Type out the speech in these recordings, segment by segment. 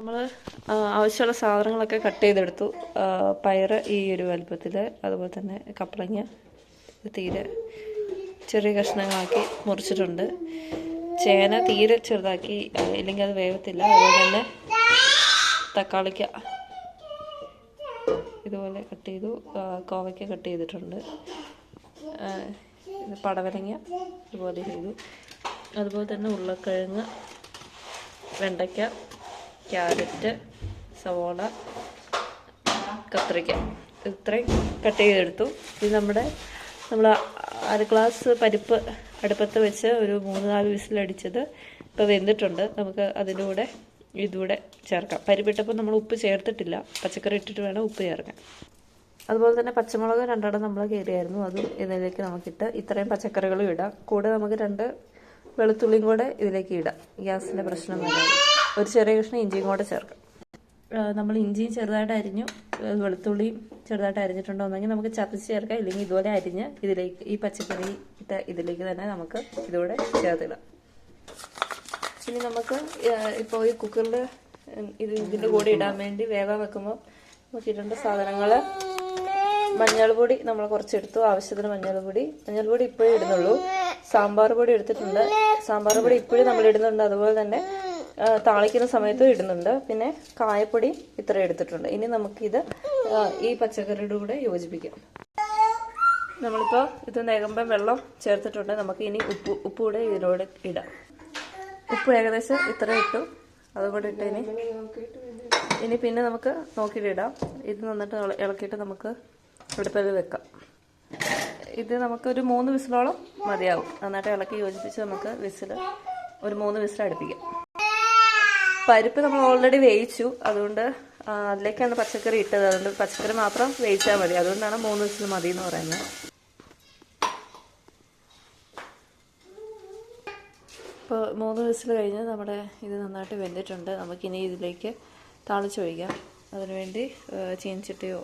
നമ്മൾ ആവശ്യമുള്ള സാധനങ്ങളൊക്കെ കട്ട് ചെയ്തെടുത്തു. പയറ് ഈ ഒരു വലുപ്പത്തിൽ, അതുപോലെ തന്നെ കപ്പളങ്ങ തീരെ ചെറിയ കഷ്ണങ്ങളാക്കി മുറിച്ചിട്ടുണ്ട്. ചേന തീരെ ചെറുതാക്കി, ഇല്ലെങ്കിൽ അത് വേവത്തില്ല. അതുപോലെ തന്നെ തക്കാളിക്ക ഇതുപോലെ കട്ട് ചെയ്തു. കോവയ്ക്ക കട്ട് ചെയ്തിട്ടുണ്ട്. ഇത് പടവലങ്ങ ഇതുപോലെ ചെയ്തു. അതുപോലെ തന്നെ ഉരുളക്കിഴങ്ങ്, വെണ്ടയ്ക്ക, ക്യാരറ്റ്, സവോള, കത്രിക്ക ഇത്രയും കട്ട് ചെയ്തെടുത്തു. ഇത് നമ്മൾ 1 ഗ്ലാസ് പരിപ്പ് അടുപ്പത്ത് വെച്ച് ഒരു 3-4 വിസിലടിച്ചത് ഇപ്പോൾ വെന്തിട്ടുണ്ട്. നമുക്ക് അതിൻ്റെ കൂടെ ഇതുകൂടെ ചേർക്കാം. പരിപ്പിട്ടപ്പോൾ നമ്മൾ ഉപ്പ് ചേർത്തിട്ടില്ല, പച്ചക്കറി ഇട്ടിട്ട് വേണം ഉപ്പ് ചേർക്കാൻ. അതുപോലെ തന്നെ പച്ചമുളക് 2 നമ്മൾ കയറിയായിരുന്നു, അതും ഇതിലേക്ക് നമുക്കിട്ട് ഇത്രയും പച്ചക്കറികളും ഇടാം. കൂടെ നമുക്ക് 2 വെളുത്തുള്ളിയും കൂടെ ഇതിലേക്ക് ഇടാം. ഗ്യാസിൻ്റെ പ്രശ്നം വരാതെ ഒരു ചെറിയ കഷ്ണം ഇഞ്ചിയും കൂടെ ചേർക്കാം. നമ്മൾ ഇഞ്ചിയും ചെറുതായിട്ട് അരിഞ്ഞു, വെളുത്തുള്ളിയും ചെറുതായിട്ട് അരിഞ്ഞിട്ടുണ്ടോന്നെങ്കിൽ നമുക്ക് ചതച്ച് ചേർക്കാം. ഇല്ലെങ്കിൽ ഇതുപോലെ അരിഞ്ഞ് ഇതിലേക്ക് ഈ പച്ചക്കറി ഇട്ട ഇതിലേക്ക് തന്നെ നമുക്ക് ഇതുകൂടെ ചേർത്തിടാം. ഇനി നമുക്ക് ഇപ്പോൾ ഈ കുക്കറിൽ ഇതിൻ്റെ കൂടെ ഇടാൻ വേണ്ടി വേഗം വെക്കുമ്പോൾ നമുക്ക് ഇടേണ്ട സാധനങ്ങൾ: മഞ്ഞൾ പൊടി നമ്മൾ കുറച്ചെടുത്തു, ആവശ്യത്തിന് മഞ്ഞൾ പൊടി ഇപ്പോഴേ ഇടുന്നുള്ളൂ. സാമ്പാർ പൊടി എടുത്തിട്ടുണ്ട്, സാമ്പാർ പൊടി ഇപ്പോഴും നമ്മൾ ഇടുന്നുണ്ട്. അതുപോലെ തന്നെ താളിക്കുന്ന സമയത്തും ഇടുന്നുണ്ട്. പിന്നെ കായപ്പൊടി ഇത്ര എടുത്തിട്ടുണ്ട്. ഇനി നമുക്കിത് ഈ പച്ചക്കറിയുടെ കൂടെ യോജിപ്പിക്കാം. നമ്മളിപ്പോൾ ഇത് നേകുമ്പം വെള്ളം ചേർത്തിട്ടുണ്ട്. നമുക്ക് ഇനി ഉപ്പ് കൂടെ ഇതിനോട് ഇടാം. ഉപ്പ് ഏകദേശം ഇത്ര ഇട്ടു, അതുകൂടെ ഇട്ട് ഇനി പിന്നെ നമുക്ക് നോക്കിയിട്ട് ഇടാം. ഇത് നന്നിട്ട് ഇളക്കിയിട്ട് നമുക്ക് അടുപ്പിൽ വെക്കാം. ഇത് നമുക്കൊരു 3 വിസിലോളം മതിയാവും. നന്നായിട്ട് ഇളക്കി യോജിപ്പിച്ച് നമുക്ക് ഒരു 3 വിസിൽ അടുപ്പിക്കാം. പരിപ്പ് നമ്മൾ ഓൾറെഡി വേവിച്ചു, അതുകൊണ്ട് അതിലേക്കാണ് പച്ചക്കറി ഇട്ടത്. അതുകൊണ്ട് പച്ചക്കറി മാത്രം വേവിച്ചാൽ മതി. അതുകൊണ്ടാണ് 3 വിസിൽ മതി എന്ന് പറയുന്നത്. ഇപ്പോൾ 3 വിസിൽ കഴിഞ്ഞ് നമ്മുടെ ഇത് നന്നായിട്ട് വെന്തിട്ടുണ്ട്. നമുക്കിനി ഇതിലേക്ക് താളിച്ചൊഴിക്കാം. അതിനുവേണ്ടി ചീനച്ചട്ടിയോ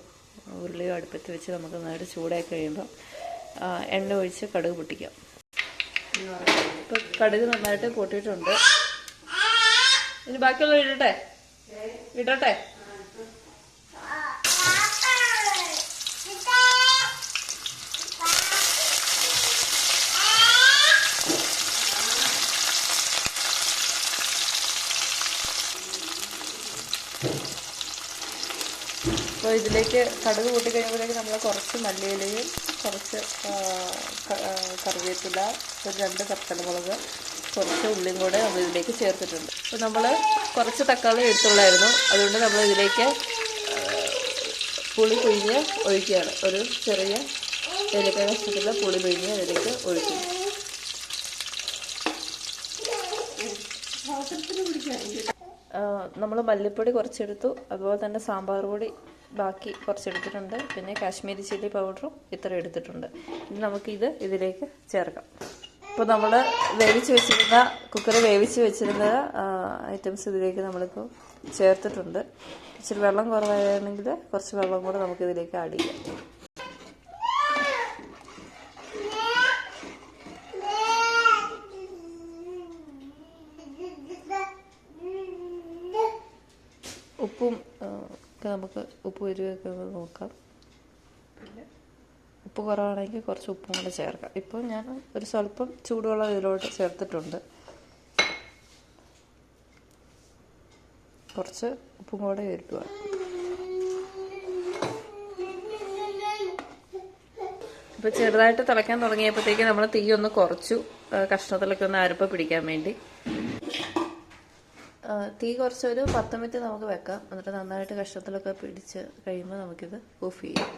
ഉരുളിയോ അടുപ്പത്ത് വെച്ച് നമുക്ക് നന്നായിട്ട് ചൂടായി കഴിയുമ്പോൾ എണ്ണ ഒഴിച്ച് കടുക് പൊട്ടിക്കാം. ഇപ്പോൾ കടുക് നന്നായിട്ട് പൊട്ടിയിട്ടുണ്ട്. ഇനി ബാക്കിയുള്ള ഇടട്ടെ. അപ്പോൾ ഇതിലേക്ക് കടുക് പൊട്ടിക്കഴിയുമ്പോഴേക്ക് നമ്മൾ കുറച്ച് മല്ലിയിലയും കുറച്ച് കറിവേപ്പില, ഒരു 2 കപ്പലമുളക്, കുറച്ച് ഉള്ളിയും കൂടെ നമ്മൾ ഇതിലേക്ക് ചേർത്തിട്ടുണ്ട്. അപ്പോൾ നമ്മൾ കുറച്ച് തക്കാളി എടുത്തുള്ളായിരുന്നു, അതുകൊണ്ട് നമ്മൾ ഇതിലേക്ക് പുളി പിഴിഞ്ഞ് ഒഴിക്കുകയാണ്. ഒരു ചെറിയ ഏലക്ക കഷ്ണത്തിലുള്ള പുളി പിഴിഞ്ഞ് ഇതിലേക്ക് ഒഴിക്കുന്നു. നമ്മൾ മല്ലിപ്പൊടി കുറച്ചെടുത്തു, അതുപോലെ തന്നെ സാമ്പാർ പൊടി ബാക്കി കുറച്ചെടുത്തിട്ടുണ്ട്. പിന്നെ കാശ്മീരി ചില്ലി പൗഡറും ഇത്ര എടുത്തിട്ടുണ്ട്. ഇനി നമുക്കിത് ഇതിലേക്ക് ചേർക്കാം. ഇപ്പോൾ നമ്മൾ കുക്കറിൽ വേവിച്ച് വെച്ചിരുന്ന ഐറ്റംസ് ഇതിലേക്ക് നമ്മളിപ്പോൾ ചേർത്തിട്ടുണ്ട്. ഇച്ചിരി വെള്ളം കുറവാണെങ്കിൽ കുറച്ച് വെള്ളം കൂടെ നമുക്കിതിലേക്ക് ആഡ് ചെയ്യാം. ഉപ്പും നമുക്ക് ഉപ്പ് എരിവൊക്കെ നോക്കാം. ഉപ്പ് കുറവാണെങ്കിൽ കുറച്ച് ഉപ്പും കൂടെ ചേർക്കാം. ഇപ്പോൾ ഞാൻ ഒരു സ്വല്പം ചൂടുവെള്ളം ഇതിലോട്ട് ചേർത്തിട്ടുണ്ട്. കുറച്ച് ഉപ്പും കൂടെ ഇടുക. ഇപ്പോൾ ചെറുതായിട്ട് തിളയ്ക്കാൻ തുടങ്ങിയപ്പോഴത്തേക്ക് നമ്മൾ തീ ഒന്ന് കുറച്ചു, കഷ്ണത്തിലൊക്കെ ഒന്ന് അരപ്പ് പിടിക്കാൻ വേണ്ടി. തീ കുറച്ചൊരു 10 മിനിറ്റ് നമുക്ക് വെക്കാം. എന്നിട്ട് നന്നായിട്ട് കഷ്ണത്തിലൊക്കെ പിടിച്ച് കഴിയുമ്പോൾ നമുക്കിത് ഓഫ് ചെയ്യാം.